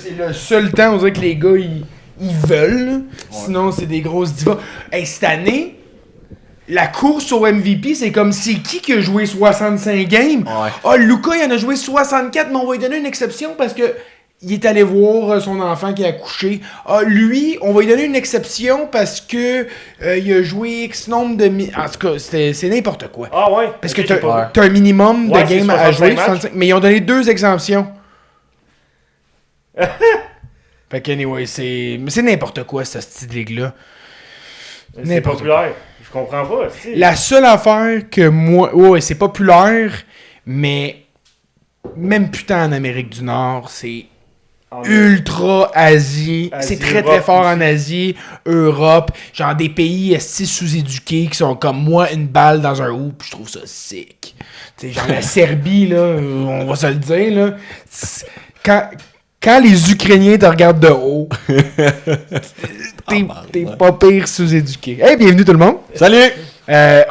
c'est le seul temps, on dirait que les gars, ils veulent. Ouais. Sinon, c'est des grosses divas. Hey, cette année, la course au MVP, c'est comme c'est qui a joué 65 games? Ouais. Ah, Luka, il en a joué 64, mais on va lui donner une exception parce que il est allé voir son enfant qui a accouché. Ah, lui, on va lui donner une exception parce que il a joué X nombre de... En tout cas, c'est n'importe quoi. Ah ouais? Parce que t'as un minimum de games à jouer, 65, mais ils ont donné 2 exemptions. Fait que, anyway, c'est n'importe quoi, cette petite ligue-là. C'est populaire. Je comprends pas. La seule affaire que moi... Ouais, c'est populaire, mais même putain en Amérique du Nord, c'est ultra Asie. C'est très très fort en Asie, Europe. Genre des pays sous-éduqués qui sont comme moi, une balle dans un hoop. Je trouve ça sick. T'sais, genre la Serbie, là, on va se le dire, là. Quand les Ukrainiens te regardent de haut, t'es pas pire sous-éduqué. Hey, bienvenue tout le monde. Salut!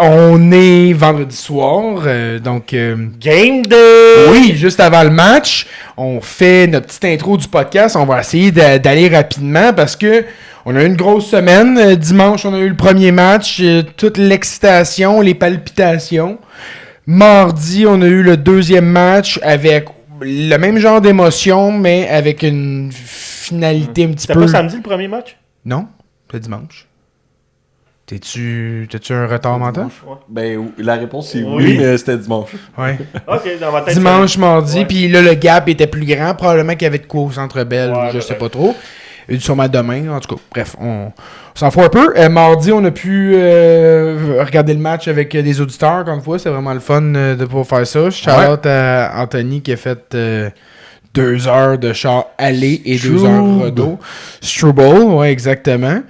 On est vendredi soir, donc... Game Day! Oui, juste avant le match, on fait notre petite intro du podcast. On va essayer d'aller rapidement parce que on a eu une grosse semaine. Dimanche, on a eu le premier match, toute l'excitation, les palpitations. Mardi, on a eu le deuxième match avec le même genre d'émotion, mais avec une finalité un petit peu... C'était pas samedi le premier match? Non, c'est dimanche. T'as-tu un retard mental? Ouais. Ben, la réponse c'est oui, mais c'était dimanche. Ouais. Ok, dans ma tête. Dimanche, mardi, puis là, le gap était plus grand. Probablement qu'il y avait de quoi au Centre Bell, je sais pas trop. Et sûrement demain, en tout cas. Bref, on s'en fout un peu. Mardi, on a pu regarder le match avec des auditeurs, encore une fois. C'est vraiment le fun de pouvoir faire ça. Shout-out à Anthony qui a fait 2 heures de char aller et 2 heures retour. Struble, ouais, exactement.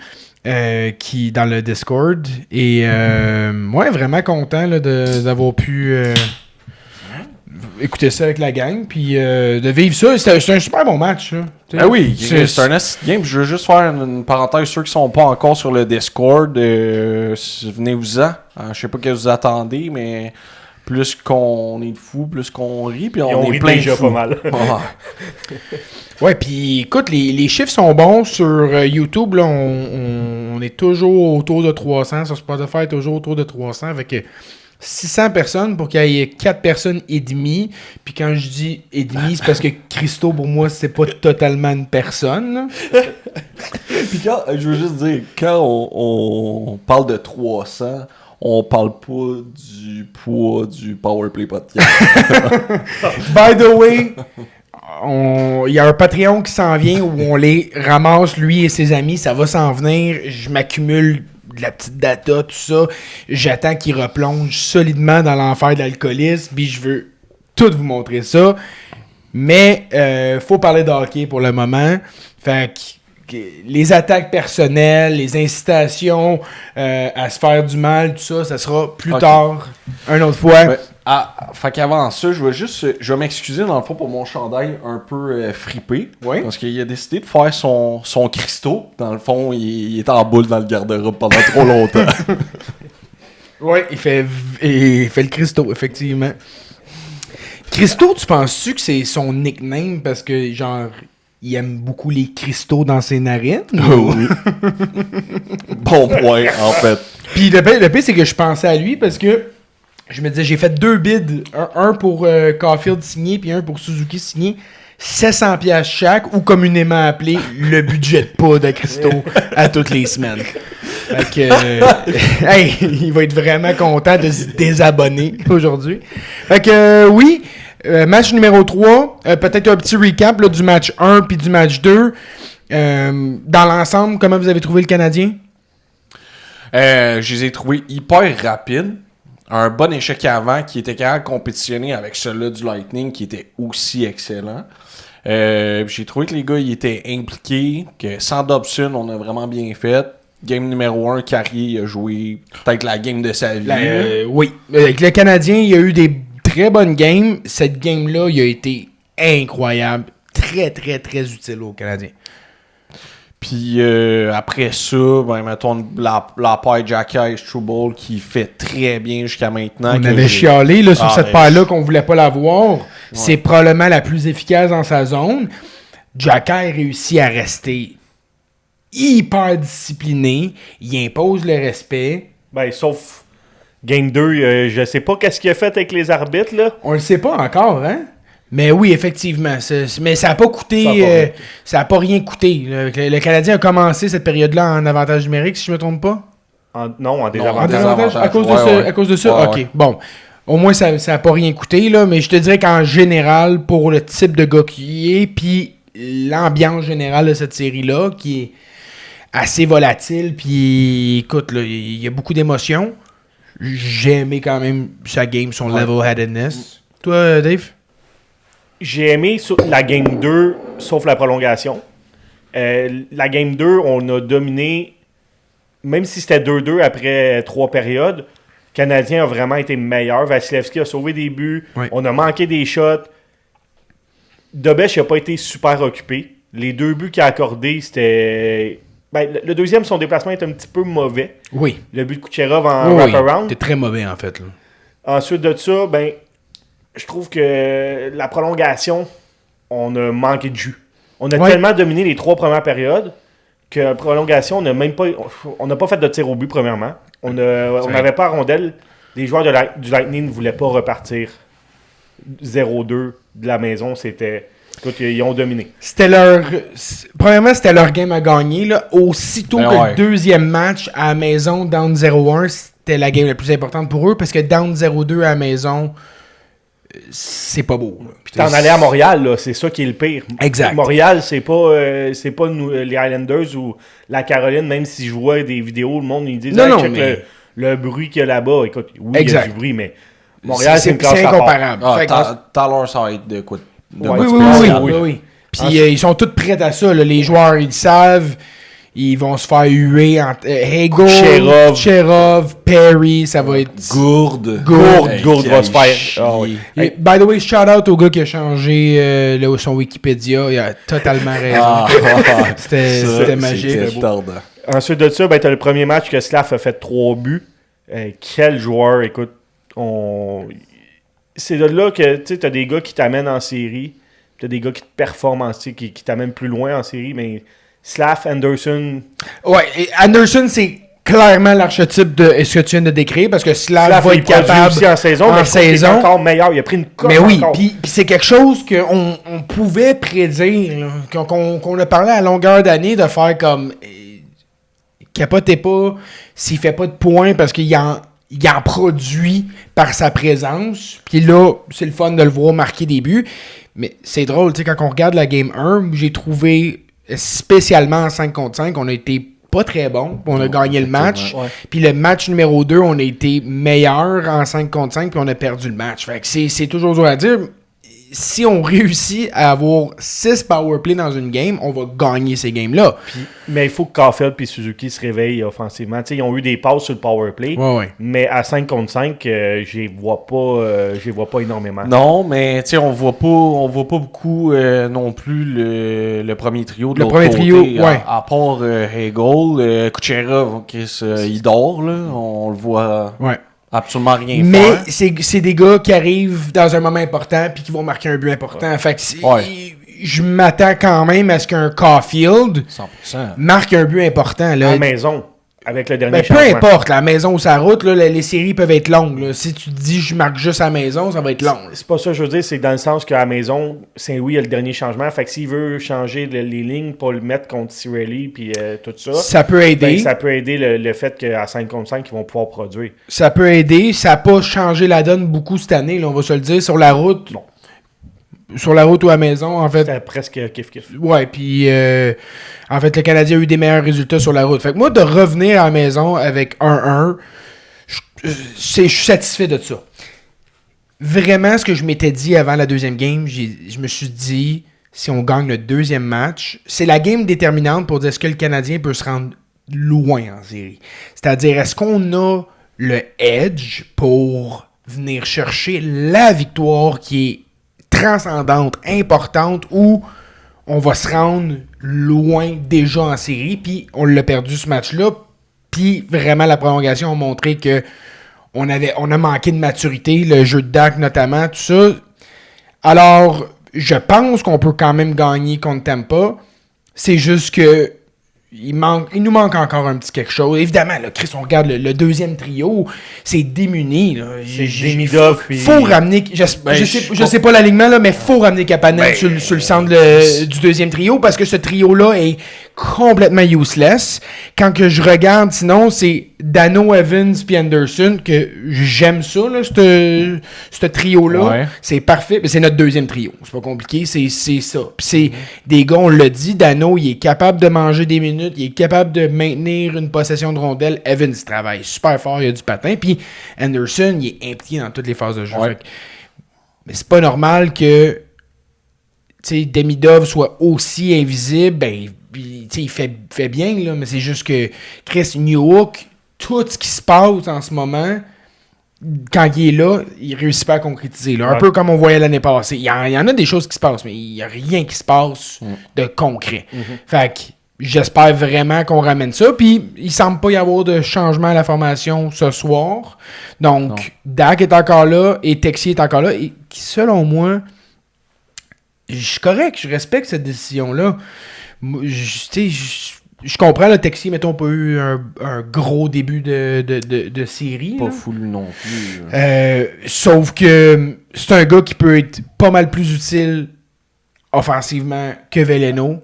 Qui dans le Discord. Et ouais, vraiment content là, d'avoir pu écouter ça avec la gang. Puis de vivre ça. C'est un super bon match. Là. Ah oui, c'est un game. Je veux juste faire une parenthèse. Ceux qui sont pas encore sur le Discord, venez-vous-en. Je sais pas que vous attendez, mais plus qu'on est de fous, plus qu'on rit. Puis on est plein de fous. Pas mal. Ouais, puis écoute, les chiffres sont bons sur YouTube. Là, on est toujours autour de 300. Sur Spotify, toujours autour de 300. Avec 600 personnes pour qu'il y ait 4 personnes et demie. Puis quand je dis et demi, c'est parce que Christo, pour moi, c'est pas totalement une personne. Puis quand, je veux juste dire, quand on parle de 300... on parle pas du poids du Powerplay Podcast. By the way, il y a un Patreon qui s'en vient où on les ramasse, lui et ses amis. Ça va s'en venir. Je m'accumule de la petite data, tout ça. J'attends qu'il replonge solidement dans l'enfer de l'alcoolisme. Puis je veux tout vous montrer ça. Mais faut parler de hockey pour le moment. Fait que les attaques personnelles, les incitations à se faire du mal, tout ça, ça sera plus tard, une autre fois. Ouais. Fait qu'avant ça, je vais m'excuser dans le fond pour mon chandail un peu fripé. Oui. Parce qu'il a décidé de faire son Christo. Dans le fond, il est en boule dans le garde-robe pendant trop longtemps. Oui, il fait le Christo, effectivement. Christo, tu penses-tu que c'est son nickname parce que, genre, il aime beaucoup les cristaux dans ses narines? Oui. Bon point, en fait. Puis le pire, c'est que je pensais à lui parce que je me disais, j'ai fait 2 bids. Un pour Caulfield signé, puis un pour Suzuki signé. 700$ chaque, ou communément appelé le budget de poudre à Christo à toutes les semaines. Fait que, hey, il va être vraiment content de se désabonner aujourd'hui. Fait que, oui, match numéro 3, peut-être un petit recap là, du match 1 puis du match 2. Dans l'ensemble, comment vous avez trouvé le Canadien? Je les ai trouvés hyper rapides. Un bon échec avant qui était capable de compétitionner avec celui-là du Lightning qui était aussi excellent. J'ai trouvé que les gars ils étaient impliqués, que sans Dobson, on a vraiment bien fait. Game numéro 1, Carrier a joué peut-être la game de sa vie. Oui. Avec le Canadien, il y a eu des très bonnes games. Cette game-là, il a été incroyable. Très, très, très utile aux Canadiens. Puis après ça, ben mettons la paire Jacka et Struble qui fait très bien jusqu'à maintenant. On avait chialé là, sur cette paire-là qu'on voulait pas la voir. Ouais. C'est probablement la plus efficace dans sa zone. Jacky réussit à rester hyper discipliné. Il impose le respect. Ben, sauf Game 2, je sais pas qu'est-ce qu'il a fait avec les arbitres, là. On le sait pas encore, hein? Mais oui, effectivement. Mais ça n'a pas coûté... Ça n'a pas rien coûté. Le Canadien a commencé cette période-là en avantage numérique, si je me trompe pas. Non, en En désavantage. désavantage à cause de ça? Ouais. À cause de ça? Ouais, OK. ouais. Bon. Au moins, ça n'a pas rien coûté, là. Mais je te dirais qu'en général, pour le type de gars qui est, puis l'ambiance générale de cette série-là, qui est assez volatile, puis écoute, là, il y a beaucoup d'émotions. J'ai aimé quand même sa game, son level-headedness. Toi, Dave? J'ai aimé la Game 2, sauf la prolongation. La Game 2, on a dominé, même si c'était 2-2 après 3 périodes, le Canadien a vraiment été meilleur. Vasilevski a sauvé des buts. Oui. On a manqué des shots. Dobech n'a pas été super occupé. Les 2 buts qu'il a accordés, c'était... Ben, le deuxième, son déplacement est un petit peu mauvais. Oui. Le but de Kucherov en Oui, wraparound. c'était très mauvais, en fait. Là. Ensuite de ça, ben, je trouve que la prolongation, on a manqué de jus. On a tellement dominé les 3 premières périodes que la prolongation, on n'a pas fait de tir au but, premièrement. On n'avait pas à rondelle. Les joueurs du Lightning ne voulaient pas repartir 0-2 de la maison. Écoute, ils ont dominé. Premièrement, c'était leur game à gagner. Là. Aussitôt Ben que ouais. le deuxième match à la maison, down 0-1, c'était la game la plus importante pour eux parce que down 0-2 à la maison, c'est pas beau. Là. Puis t'en allais à Montréal, là, c'est ça qui est le pire. Exact. Montréal, c'est pas les Islanders ou la Caroline, même si je vois des vidéos, le monde ils disent Non, check mais- le bruit qu'il y a là-bas. Écoute, oui, Exact. il y a du bruit, mais Montréal, c'est une classe c'est à part. incomparable. Ah, Fait que- Taylor, ça va être de quoi? De Ouais, quoi oui, de oui, spécial, oui, là. oui. Puis ils sont tous prêts à ça. Là. Les joueurs, ils le savent. Ils vont se faire huer entre Hagel, Kucherov, Perry, ça va être... Gourde. Gourde va se faire. chier. Ah oui. Et, by the way, shout out au gars qui a changé son Wikipédia. Il a totalement raison. Ah, C'était magique. C'était tordant. Ensuite de ça, ben, tu as le premier match que Slav a fait 3 buts. Quel joueur, écoute. C'est de là que tu as des gars qui t'amènent en série. Tu as des gars qui te performent en série, qui t'amènent plus loin en série. Mais Slav, Anderson. Ouais, et Anderson, c'est clairement l'archétype de ce que tu viens de décrire parce que Slav va il être produit capable aussi en saison, mais je trouve qu'il est encore meilleur. Il a pris une cote Mais oui, encore. puis c'est quelque chose qu'on pouvait prédire, là, qu'on a parlé à longueur d'année de faire comme capotez pas s'il fait pas de points parce qu'il en produit par sa présence. Puis là, c'est le fun de le voir marquer des buts. Mais c'est drôle, tu sais, quand on regarde la Game 1, j'ai trouvé, spécialement en 5 contre 5, on a été pas très bon. On a gagné le match. Ouais. Puis le match numéro 2, on a été meilleur en 5 contre 5, puis on a perdu le match. Fait que c'est toujours dur à dire. Si on réussit à avoir 6 powerplay dans une game, on va gagner ces games-là. Mais il faut que Caulfield et Suzuki se réveillent offensivement. T'sais, ils ont eu des passes sur le powerplay, Ouais. mais à 5 contre 5, je les vois pas énormément. Non, mais tu sais, on voit pas beaucoup non plus le premier trio de Le l'autre premier côté. trio, ouais. À part Hagel, Kucherov, Chris, il dort, là. On le voit Ouais. absolument rien Mais faire. c'est des gars qui arrivent dans un moment important puis qui vont marquer un but important. Fait que je m'attends quand même à ce qu'un Caulfield 100%. marque un but important. À Là. la maison, avec le dernier Ben, peu changement. importe, la maison ou sa route, là, les séries peuvent être longues. Là. Si tu te dis je marque juste à la maison, ça va être long. là. C'est pas ça que je veux dire, c'est dans le sens qu'à la maison, Saint-Louis a le dernier changement. Fait que s'il veut changer les lignes pour le mettre contre Cirelli puis tout ça, Ça peut aider. ben, ça peut aider le fait qu'à 5 contre 5, ils vont pouvoir produire. Ça peut aider. Ça n'a pas changé la donne beaucoup cette année, là, on va se le dire. Sur la route, Non. Sur la route ou à la maison, en fait. C'était presque kiff-kiff. Ouais, puis en fait, le Canadien a eu des meilleurs résultats sur la route. Fait que moi, de revenir à la maison avec 1-1, je suis satisfait de ça. Vraiment, ce que je m'étais dit avant la deuxième game, je me suis dit, si on gagne le deuxième match, c'est la game déterminante pour dire est-ce que le Canadien peut se rendre loin en série. C'est-à-dire, est-ce qu'on a le edge pour venir chercher la victoire qui est transcendante, importante, où on va se rendre loin déjà en série, puis on l'a perdu ce match-là, puis vraiment la prolongation a montré que on a manqué de maturité, le jeu de Dak notamment, tout ça. Alors, je pense qu'on peut quand même gagner contre Tampa. C'est juste que il nous manque encore un petit quelque chose. Évidemment, là, Chris, on regarde le deuxième trio, c'est démuni. Là. Faut ramener... Je sais pas l'alignement, là, mais faut ramener Kapanen sur le centre du deuxième trio, parce que ce trio-là est complètement useless. Quand que je regarde, sinon, c'est Dano, Evans puis Anderson, que j'aime ça, là, ce trio-là. Ouais. C'est parfait. Mais c'est notre deuxième trio. C'est pas compliqué, c'est ça. Puis c'est des gars, on l'a dit, Dano, il est capable de manger des minutes, il est capable de maintenir une possession de rondelle. Evans, il travaille super fort, il a du patin. Puis Anderson, il est impliqué dans toutes les phases de jeu. Ouais. Mais c'est pas normal que Demidov soit aussi invisible. Ben, il fait bien, là, mais c'est juste que Chris Newhook, tout ce qui se passe en ce moment, quand il est là, il réussit pas à concrétiser. Là. Un peu comme on voyait l'année passée. Il y en a des choses qui se passent, mais il n'y a rien qui se passe de concret. Fait que j'espère vraiment qu'on ramène ça. Puis il semble pas y avoir de changement à la formation ce soir. Donc, Dak est encore là et Texier est encore là. Et qui, selon moi, je suis correct, je respecte cette décision-là. Je comprends, le Texier, mettons, pas eu un gros début de série. Pas full non plus. Sauf que c'est un gars qui peut être pas mal plus utile offensivement que Veleno.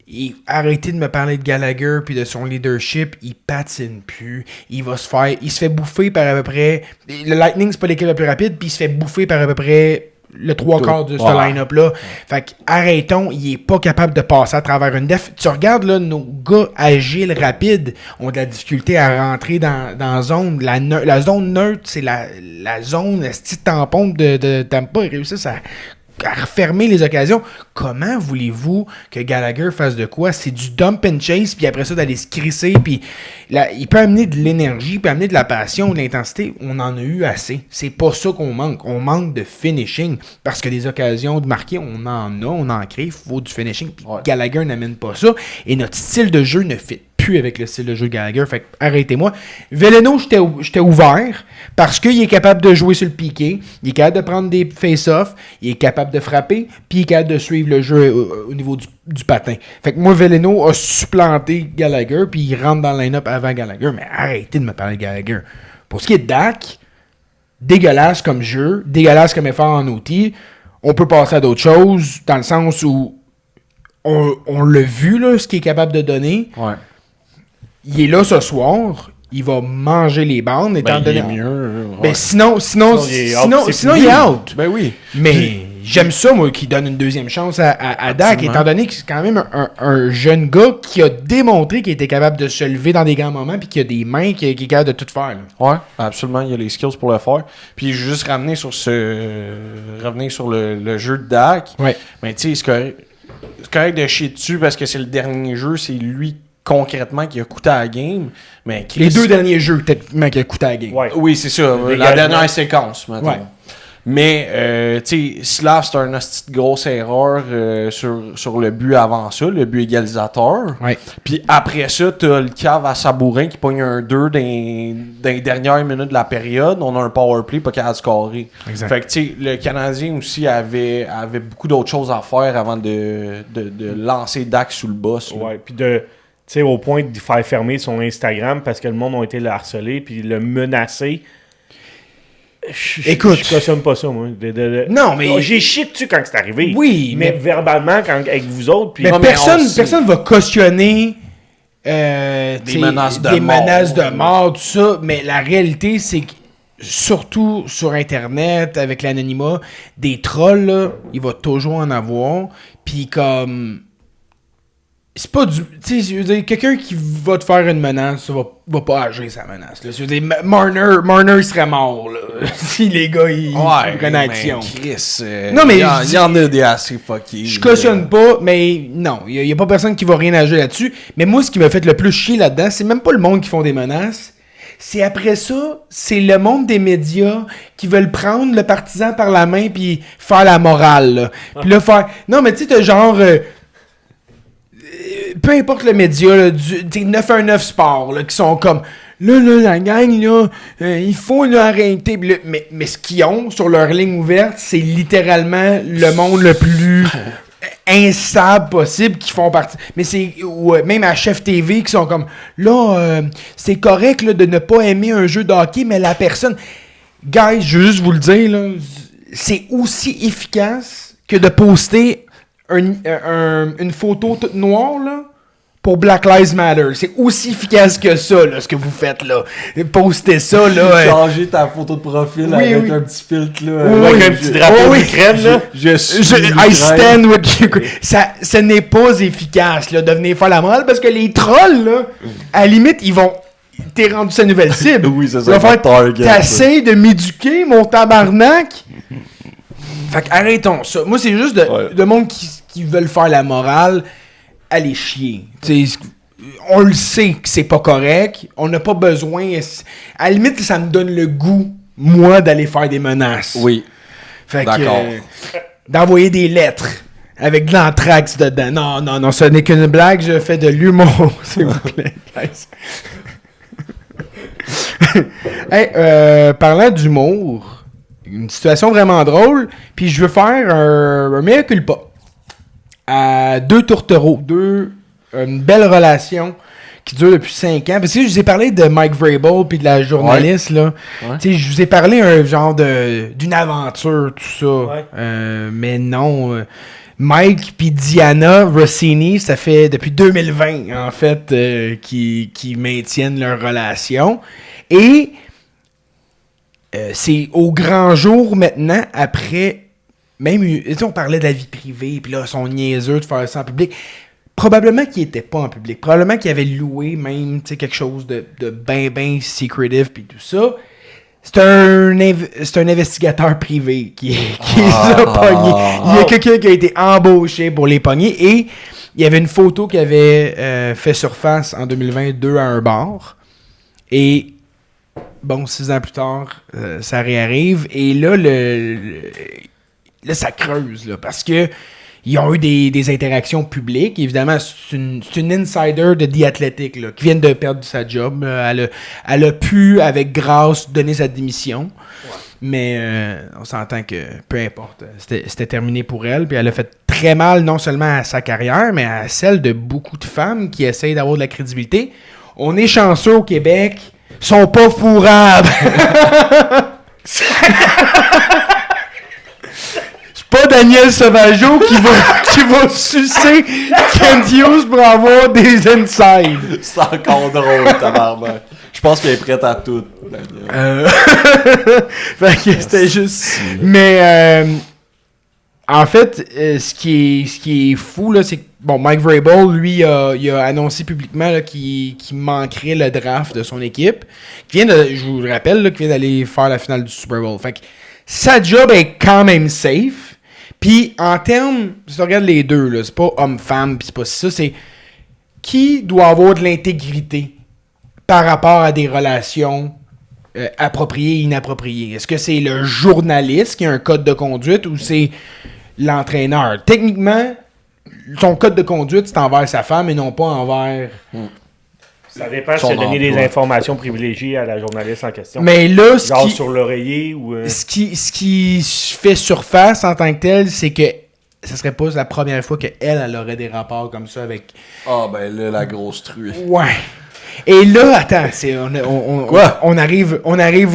Et arrêtez de me parler de Gallagher puis de son leadership. Il patine plus. Il se fait bouffer par à peu près... Le Lightning, c'est pas l'équipe la plus rapide, puis il se fait bouffer par à peu près... le 3/4 de ce line-up-là. Fait que arrêtons, il est pas capable de passer à travers une def. Tu regardes là, nos gars agiles, rapides, ont de la difficulté à rentrer dans la zone. La zone neutre, c'est la zone, la petite tampon de Tampa. Ils réussissent à refermer les occasions. Comment voulez-vous que Gallagher fasse de quoi? C'est du dump and chase, puis après ça, d'aller se crisser, puis là, il peut amener de l'énergie, il peut amener de la passion, de l'intensité. On en a eu assez. C'est pas ça qu'on manque. On manque de finishing, parce que des occasions de marquer, on en crée, il faut du finishing, puis Gallagher n'amène pas ça, et notre style de jeu ne fit plus avec le style de jeu de Gallagher, fait que arrêtez-moi. Veleno, j'étais ouvert, parce qu'il est capable de jouer sur le piqué, il est capable de prendre des face-offs, il est capable de frapper, puis il est capable de suivre le jeu au niveau du patin. Fait que moi, Veleno a supplanté Gallagher, puis il rentre dans le line-up avant Gallagher, mais arrêtez de me parler de Gallagher. Pour ce qui est de Dak, dégueulasse comme jeu, dégueulasse comme effort en outil, on peut passer à d'autres choses, dans le sens où on l'a vu, là, ce qu'il est capable de donner. Ouais. Il est là ce soir, il va manger les bandes, étant donné... Il est mieux. Ben sinon, il est out. Ben oui. Mais j'aime ça, moi, qu'il donne une deuxième chance à Dak, étant donné que c'est quand même un jeune gars qui a démontré qu'il était capable de se lever dans des grands moments, puis qu'il a des mains, qui est capable de tout faire. Là. Ouais, absolument, il y a les skills pour le faire. Puis juste revenir sur le jeu de Dak. Ouais. Mais tu sais, c'est correct de chier dessus parce que c'est le dernier jeu, c'est lui concrètement qui a coûté à la game. Mais les deux derniers jeux, peut-être, qui a coûté à la game. Ouais. Oui, c'est ça. La dernière séquence, maintenant. Ouais. Mais, tu sais, Slav, c'est une grosse erreur sur le but avant ça, le but égalisateur. Ouais. Puis après ça, t'as le cave à Sabourin qui pogne un 2 dans les dernières minutes de la période. On a un powerplay, pas capable de scorer. Exact. Fait que, tu sais, le Canadien aussi avait beaucoup d'autres choses à faire avant de lancer Dak sous le boss. Là. Ouais, puis tu sais, au point de faire fermer son Instagram parce que le monde a été le harceler puis le menacer. Écoute, je cautionne pas ça, moi. Non, mais... J'ai chié dessus quand c'est arrivé. Oui, mais verbalement, avec vous autres... Puis... Mais personne va cautionner des menaces de mort, tout ça. Mais la réalité, c'est que, surtout sur Internet, avec l'anonymat, des trolls, là, il va toujours en avoir. Puis comme... C'est pas du... Tu sais, je veux dire, quelqu'un qui va te faire une menace, va pas agir sa menace. Là. Je veux dire, Marner serait mort, là, si les gars, ils prennent action. Chris, non, mais il y en a des assez fuckés. Je cautionne pas, mais non, il y a pas personne qui va rien agir là-dessus. Mais moi, ce qui m'a fait le plus chier là-dedans, c'est même pas le monde qui font des menaces. C'est après ça, c'est le monde des médias qui veulent prendre le partisan par la main puis faire la morale, là. Puis là, faire... Non, mais tu sais, t'as genre... peu importe le média, là, 919 Sport, là, qui sont comme la gang, là, il faut là, arrêter. Là, mais ce qu'ils ont sur leur ligne ouverte, c'est littéralement le monde le plus instable possible qui font partie. Mais c'est même à Chef TV qui sont comme là, c'est correct là, de ne pas aimer un jeu de hockey, mais la personne. Guys, je veux juste vous le dire, là, c'est aussi efficace que de poster une photo toute noire là, pour Black Lives Matter. C'est aussi efficace que ça, là, ce que vous faites là. Postez ça, là. Changer ta photo de profil avec un petit filtre, là. Avec un petit drapeau d'Ukraine, là. I stand with Ukraine. Ça n'est pas efficace, là, de venir faire la morale, parce que les trolls, là, à la limite, ils vont... T'es rendu sa nouvelle cible. Oui, c'est ils vont ça. faire, t'essayes de m'éduquer, mon tabarnak. Fait qu'arrêtons ça. Moi, c'est juste de monde qui veulent faire la morale. Allez chier. T'sais, on le sait que c'est pas correct. On n'a pas besoin. À la limite, ça me donne le goût, moi, d'aller faire des menaces. Oui. Fait d'accord. que, d'envoyer des lettres avec de l'anthrax dedans. Non, ce n'est qu'une blague. Je fais de l'humour, s'il vous plaît. Hey, parlant d'humour, une situation vraiment drôle, puis je veux faire un mea culpa. À deux tourtereaux, une belle relation qui dure depuis 5 ans. Parce que je vous ai parlé de Mike Vrabel puis de la journaliste, là. Ouais. Tu sais, je vous ai parlé un genre d'une aventure, tout ça. Ouais. Mais non. Mike puis Diana Rossini, ça fait depuis 2020, en fait, qui maintiennent leur relation. Et c'est au grand jour maintenant, après... Même, on parlait de la vie privée, puis là, ils sont niaiseux de faire ça en public. Probablement qu'il était pas en public. Probablement qu'il avait loué même, quelque chose de ben secretive, puis tout ça. C'est un investigateur privé qui les a pognés. Il y a quelqu'un qui a été embauché pour les pogner, et il y avait une photo qui avait fait surface en 2022 à un bar. Et... Bon, 6 ans plus tard, ça réarrive, et là, là, ça creuse, là, parce que ils ont eu des interactions publiques. Évidemment, c'est une insider de The Athletic, là, qui vient de perdre sa job. Elle a pu, avec grâce, donner sa démission. Ouais. Mais on s'entend que, peu importe, c'était terminé pour elle. Puis elle a fait très mal, non seulement à sa carrière, mais à celle de beaucoup de femmes qui essayent d'avoir de la crédibilité. On est chanceux au Québec, sont pas fourrables. Pas Daniel Sauvageau qui va sucer Kent Hughes pour avoir des insides. C'est encore drôle, tabarnak. Je pense qu'il est prêt à tout, Daniel. Fait que c'était juste... Mais, en fait, ce qui est fou, là, c'est que, bon, Mike Vrabel, lui, il a annoncé publiquement là, qu'il manquerait le draft de son équipe. Je vous le rappelle, là, qu'il vient d'aller faire la finale du Super Bowl. Fait que sa job est quand même safe. Puis, en termes, si tu regardes les deux, là, c'est pas homme-femme, puis c'est pas ça, c'est qui doit avoir de l'intégrité par rapport à des relations appropriées et inappropriées. Est-ce que c'est le journaliste qui a un code de conduite ou c'est l'entraîneur? Techniquement, son code de conduite, c'est envers sa femme et non pas envers... Ça dépend si tu as donné des informations privilégiées à la journaliste en question. Mais là, genre sur l'oreiller ou... Ce qui fait surface en tant que tel, c'est que ce serait pas la première fois qu'elle aurait des rapports comme ça avec... Ah, ben là, la grosse truie. Ouais. Et là, attends, on arrive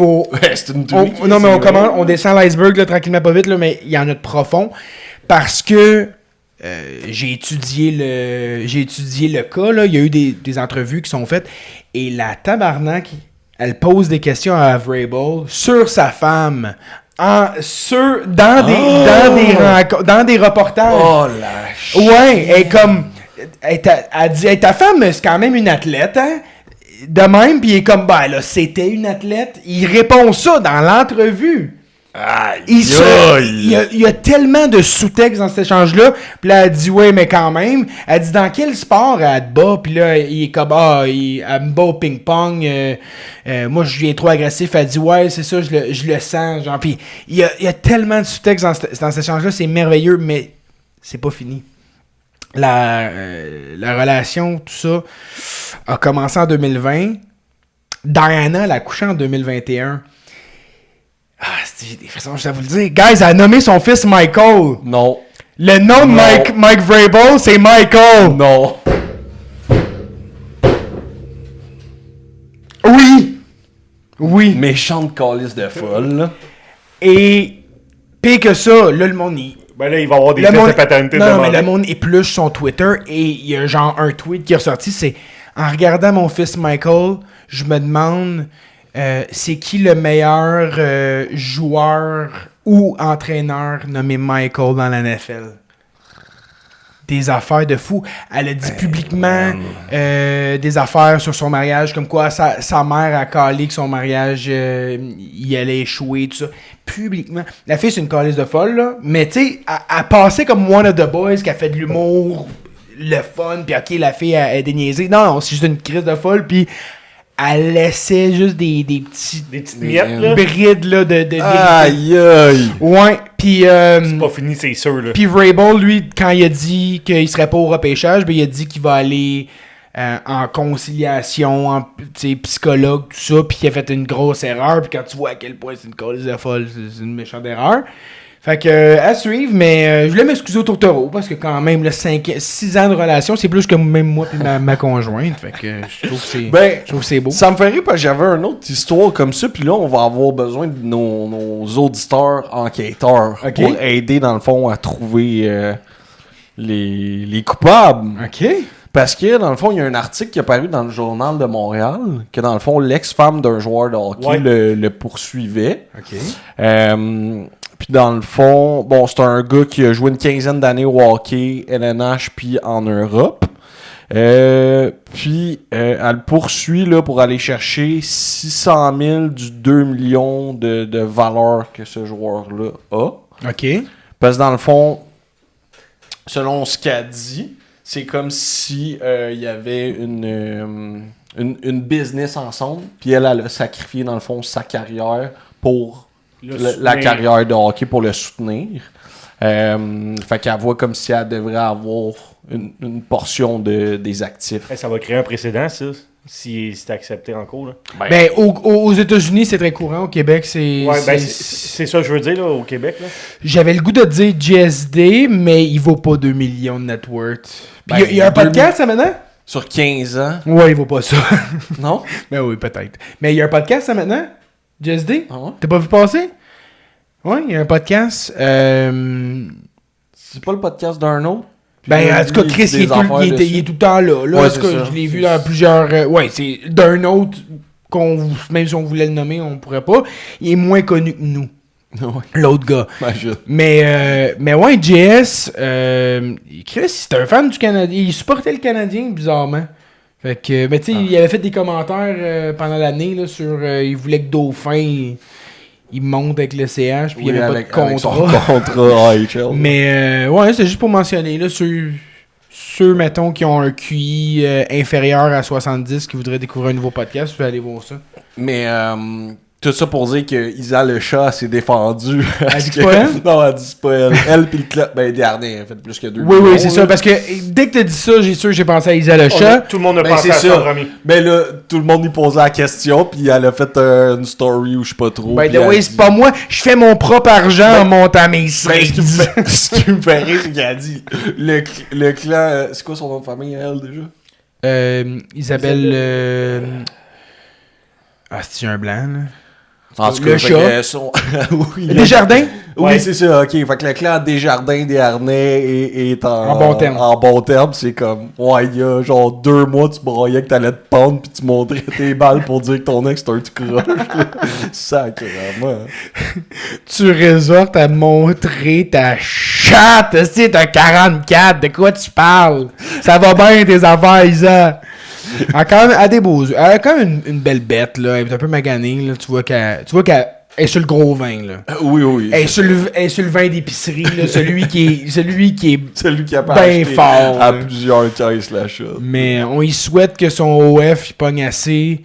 au... Ouais, c'est une truie. Non, mais on descend l'iceberg, là, tranquillement, pas vite, là, mais il y en a de profond. Parce que... j'ai étudié le cas, là. Il y a eu des entrevues qui sont faites, et la tabarnak, elle pose des questions à Vrabel sur sa femme, dans des reportages. Oh la chie. Ouais, elle comme, elle dit, hey, ta femme, c'est quand même une athlète, hein? De même, puis il est comme, ben là, c'était une athlète. Il répond ça dans l'entrevue. Il y a tellement de sous-textes dans cet échange-là. Puis là, elle dit, ouais, mais quand même. Elle dit, dans quel sport elle te bat? Puis là, il est comme, elle me bat au ping-pong. Moi, je viens trop agressif. Elle dit, ouais, c'est ça, je le sens. Genre, puis il y a tellement de sous-textes dans cet échange-là. C'est merveilleux, mais c'est pas fini. La relation, tout ça, a commencé en 2020. Diana, elle a accouché en 2021. Ah, c'est des façons, je vais vous le dire. Guys, elle a nommé son fils Michael. Non. Le nom de Mike Vrabel, c'est Michael. Non. Oui. Méchante calice de folle, là. Et pire que ça, là, le monde, Ben là, il va y avoir des le tests monde, de paternité non, demandés. mais le monde épluche son Twitter et il y a genre un tweet qui est ressorti, c'est « En regardant mon fils Michael, je me demande c'est qui le meilleur joueur ou entraîneur nommé Michael dans la NFL. » Des affaires de fou. Elle a dit publiquement des affaires sur son mariage, comme quoi sa mère a calé que son mariage il allait échouer, tout ça. Publiquement. La fille, c'est une calice de folle, là. Mais tu sais, elle passait comme one of the boys qui a fait de l'humour, le fun, puis ok, la fille a déniaisé. Non, c'est juste une crise de folle, puis elle laissait juste des petites miettes, là. brides, là, de Aïe, aïe. Ouais, puis C'est pas fini, c'est sûr, là. puis Vrabel, lui, quand il a dit qu'il serait pas au repêchage, ben il a dit qu'il va aller en conciliation, en psychologue, tout ça, puis qu'il a fait une grosse erreur, puis quand tu vois à quel point c'est une cause de folle, c'est une méchante erreur. Fait que, à suivre, mais je voulais m'excuser au tourtereau, parce que quand même, 6 ans de relation, c'est plus que même moi et ma conjointe, fait que je trouve que c'est beau. Ça me fait rire parce que j'avais une autre histoire comme ça, puis là, on va avoir besoin de nos auditeurs enquêteurs Ok. pour aider, dans le fond, à trouver les coupables. OK. Parce que, dans le fond, il y a un article qui est paru dans le Journal de Montréal, que, dans le fond, l'ex-femme d'un joueur de hockey le poursuivait. OK. Puis dans le fond, bon, c'est un gars qui a joué une quinzaine d'années au hockey, LNH, puis en Europe. Puis elle le poursuit là, pour aller chercher 600 000 du 2 millions de valeur que ce joueur-là a. OK. Parce que dans le fond, selon ce qu'elle dit, c'est comme si il y avait une business ensemble, puis elle a sacrifié dans le fond sa carrière pour la carrière de hockey pour le soutenir. Fait qu'elle voit comme si elle devrait avoir une portion des actifs. Ça va créer un précédent, ça, si c'est accepté en cours. Là. Ben, aux États-Unis, c'est très courant. Au Québec, c'est... Ouais, ben, c'est ça que je veux dire, là, au Québec. Là. J'avais le goût de dire GSD, mais il vaut pas 2 millions de net worth. Puis Ben, il y a un podcast, ça, maintenant? Sur 15 ans. Ouais, il vaut pas ça. Non? Ben oui, peut-être. Mais il y a un podcast, ça, maintenant? GSD? Ah ouais? T'as pas vu passer? Ouais, il y a un podcast. C'est pas le podcast d'un autre? Puis Ben, là, en tout cas, lui, Chris, dit il est, des tout, affaires il est tout le temps là. Ouais, en tout c'est cas, ça. je l'ai vu dans plusieurs... ouais, c'est d'un autre, même si on voulait le nommer, on pourrait pas. Il est moins connu que nous, Ouais, l'autre gars. imagine. Mais ouais, JS, Chris, c'est un fan du Canadien. Il supportait le Canadien, bizarrement. Fait que, mais tu sais, il avait fait des commentaires pendant l'année là, sur... il voulait que Dauphin... Il monte avec le CH, puis il n'y avait pas de avec son contrat. contrat AHL. Mais ouais, c'est juste pour mentionner, là, ceux, mettons, qui ont un QI inférieur à 70, qui voudraient découvrir un nouveau podcast, vous pouvez aller voir ça. Mais tout ça pour dire que Isa le chat s'est défendue. Elle dit que c'est pas elle? Non, elle dit que c'est pas elle. Elle pis le club, ben Dernier, elle a fait plus que 2 Oui, c'est ça, parce que dès que t'as dit ça, j'ai pensé à Isa le chat. Tout le monde a Ben, pensé c'est à ça. ça, Rami. Ben là, tout le monde lui posait la question, puis elle a fait une story ou je sais pas trop. By puis the elle way, dit- c'est pas moi, je fais mon propre argent en montant mes Ben, streams. ce qui me fait rire, c'est qu'elle a dit le clan. C'est quoi son nom de famille, elle, déjà? Isabelle... Ah, c'est un blanc, là. En tout Le cas, fait chat. que oui, Desjardins? Oui, Ouais. c'est ça, ok. Fait que le clan Desjardins Desharnais est En bon terme. En bon terme, c'est comme, ouais, il y a genre 2 mois, tu broyais que t'allais te pendre, puis tu montrais tes balles pour dire que ton ex c'est un tout croche. Sacrément. Tu résortes à montrer ta chatte, c'est t'as 44, de quoi tu parles? Ça va bien tes affaires, Isa. Elle a quand même, elle a quand même une belle bête, là. Elle est un peu maganée, là. Tu vois qu'elle est sur le gros vin, là. Oui. Elle est sur le vin d'épicerie, là. Celui qui est Celui qui a pas ben acheté fort, à là. plusieurs caisses la shot. Mais on y souhaite que son OF il pogne assez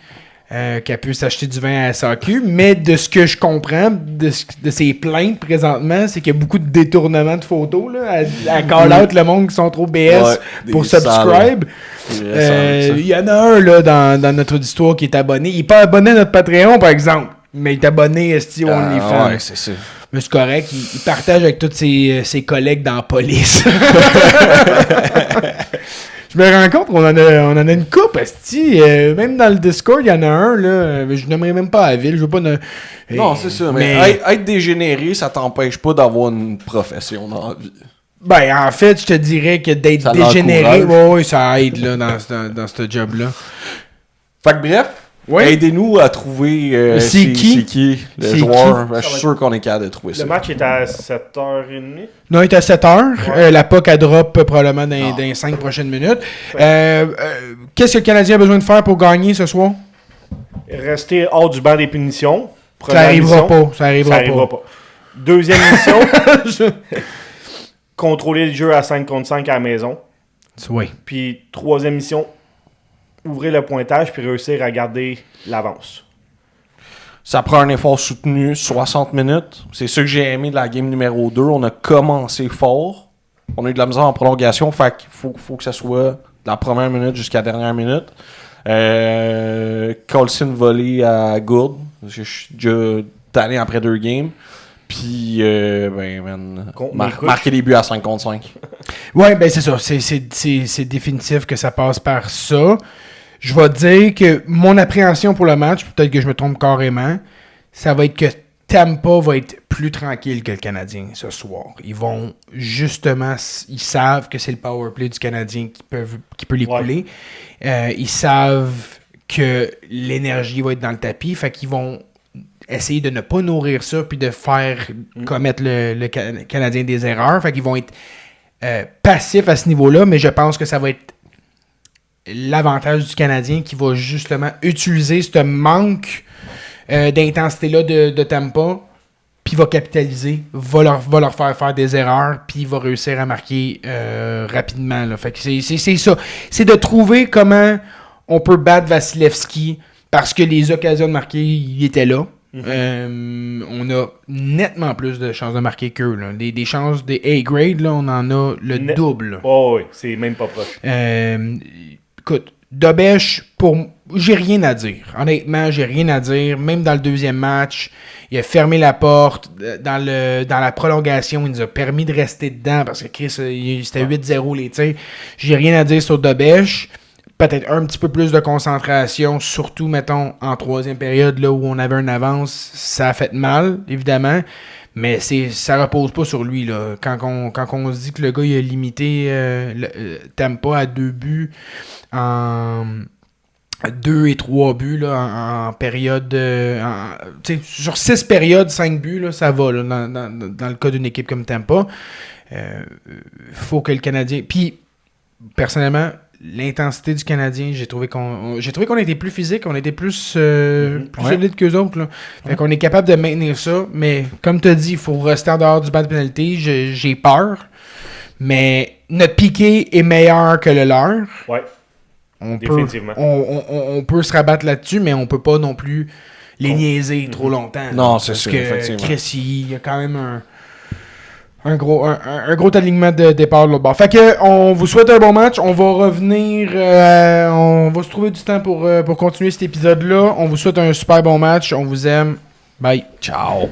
qu'elle peut s'acheter du vin à la SAQ, mais de ce que je comprends de ses plaintes présentement, c'est qu'il y a beaucoup de détournements de photos là, à call-out le monde qui sont trop BS pour subscribe. Il y en a un là, dans notre auditoire qui est abonné. Il n'est pas abonné à notre Patreon, par exemple, mais il est abonné à OnlyFans. Ouais, c'est ça. Mais c'est correct, il partage avec tous ses collègues dans la police. Je me rends compte qu'on en a une coupe, esti. Même dans le Discord, il y en a un, là. Je n'aimerais même pas à la ville. Je veux pas. Non, c'est ça. Mais être dégénéré, ça t'empêche pas d'avoir une profession dans la vie. Ben, en fait, je te dirais que d'être Ça dégénéré, l'encourage. ouais, ça aide là, dans ce job-là. Fait que bref, aidez-nous à trouver C'est qui le C'est joueur. Ben, je suis sûr qu'on est capable de trouver ça. Le match est à 7h30. Non, il est à 7h. Ouais. La POC, elle drop probablement dans les 5 prochaines minutes. Qu'est-ce que le Canadien a besoin de faire pour gagner ce soir? Rester hors du banc des punitions. Ça Première arrivera mission. pas. Ça arrivera pas. Deuxième mission, contrôler le jeu à 5 contre 5 à la maison. Oui. Puis troisième mission, ouvrir le pointage puis réussir à garder l'avance. Ça prend un effort soutenu, 60 minutes. C'est ça que j'ai aimé de la game numéro 2. On a commencé fort. On a eu de la misère en prolongation. Fait qu'il faut que ça soit de la première minute jusqu'à la dernière minute. Colson volé à Gourde. Je suis déjà tanné après 2 games. Puis, marquer des buts à 5 contre 5. Ouais, ben c'est ça. C'est définitif que ça passe par ça. Je vais te dire que mon appréhension pour le match, peut-être que je me trompe carrément, ça va être que Tampa va être plus tranquille que le Canadien ce soir. Ils vont justement, ils savent que c'est le power play du Canadien qui peut les couler. Ils savent que l'énergie va être dans le tapis, fait qu'ils vont essayer de ne pas nourrir ça puis de faire commettre le Canadien des erreurs. Fait qu'ils vont être passifs à ce niveau-là, mais je pense que ça va être l'avantage du Canadien qui va justement utiliser ce manque d'intensité-là de Tampa, puis va capitaliser, va leur faire des erreurs, puis va réussir à marquer rapidement. Là. Fait que c'est ça. C'est de trouver comment on peut battre Vasilevski, parce que les occasions de marquer, il était là. On a nettement plus de chances de marquer qu'eux. Là. Des chances des A-grade, là, on en a le double. Oh oui, c'est même pas proche. Écoute, Dobèche, j'ai rien à dire. Honnêtement, j'ai rien à dire. Même dans le deuxième match, il a fermé la porte. Dans la prolongation, il nous a permis de rester dedans parce que Chris, c'était 8-0 les tirs. J'ai rien à dire sur Dobèche. Peut-être un petit peu plus de concentration, surtout, mettons, en troisième période, là où on avait une avance. Ça a fait mal, évidemment. Mais ça repose pas sur lui. Là. Quand on se dit que le gars il a limité Tampa à 2 buts en 2 et 3 buts là, en période sur 6 périodes, 5 buts, là, ça va là, dans le cas d'une équipe comme Tampa. Faut que le Canadien. Puis personnellement, l'intensité du Canadien, j'ai trouvé qu'on était plus physique, on était plus solide qu'eux autres. Là. Fait qu'on est capable de maintenir ça, mais comme tu as dit, il faut rester en dehors du banc de pénalité. J'ai peur, mais notre piqué est meilleur que le leur. Ouais, Définitivement. On peut se rabattre là-dessus, mais on peut pas non plus les niaiser trop longtemps. Non, c'est sûr, parce que Chris, il y a quand même un gros alignement de départ de l'autre bord. Fait que on vous souhaite un bon match. On va revenir. On va se trouver du temps pour continuer cet épisode-là. On vous souhaite un super bon match. On vous aime. Bye. Ciao.